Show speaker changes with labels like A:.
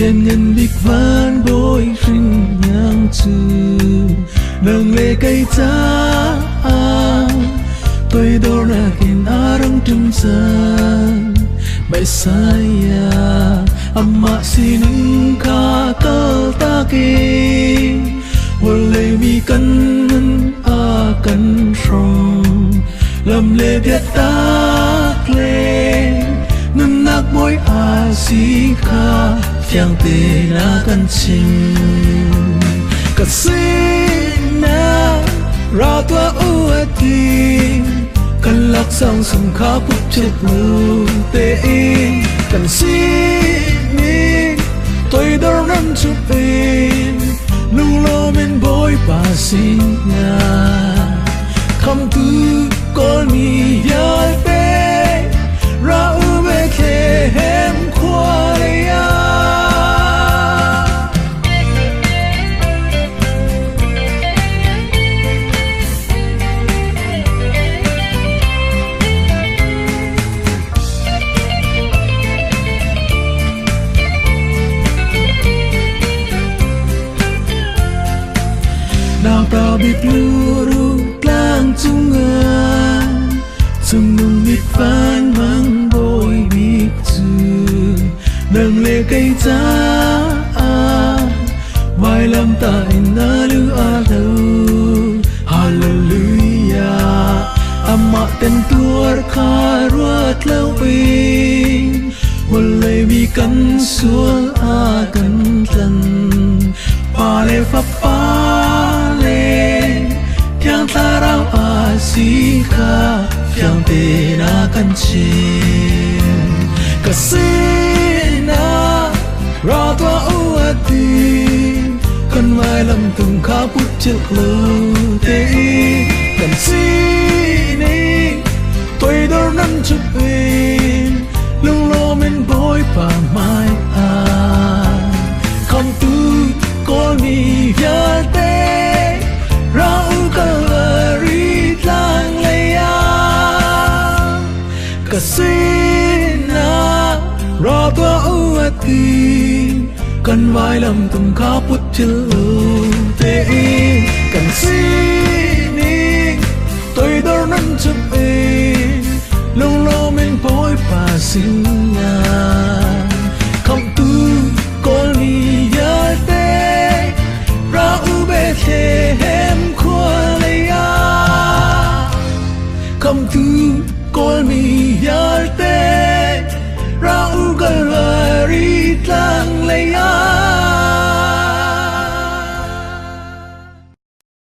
A: liền ngân big van bôi rinh nhang chư nâng lệ cây cha tôi đâu rakin arang trung san bay saya amma sinung kha kal ta ke wale mi kan a kan rong lam le biết ta le ngân nạc môi a si kha phiang tê na kan chinh cắt xin na ra tua u ti kan lak sang sung kha pup chết lu tê kan xin ni tôi đâu nằm chụp in nung lo men boy pa xin na come to call me ya te ra u be ke hem kwa ya nào tao biết luru lang chung nung biết phán mang bôi biết chư nâng lệ cây cha vài lâm tại na lu a đâu hallelujah amma tên tuar kha ruat lâu in wale vi kan sual a kan tan pa le fa pa le thiang ta rao a si kha phiang tê na kan chin kasina ra tua u ati kan vai lam tung kha put chil lo te kan si ni tôi đâu nằm chụp in lung lo men boy pa mai a come to call me ya te ra u kalari lang leya kasina ra tua u ati kan vai lam tung kha put chil te kan si ni tôi đâu nằm chụp in lung lo men boy pa xin na come to call me ya te ra u be the hem kwa le ya come to call me ya te ra u kalari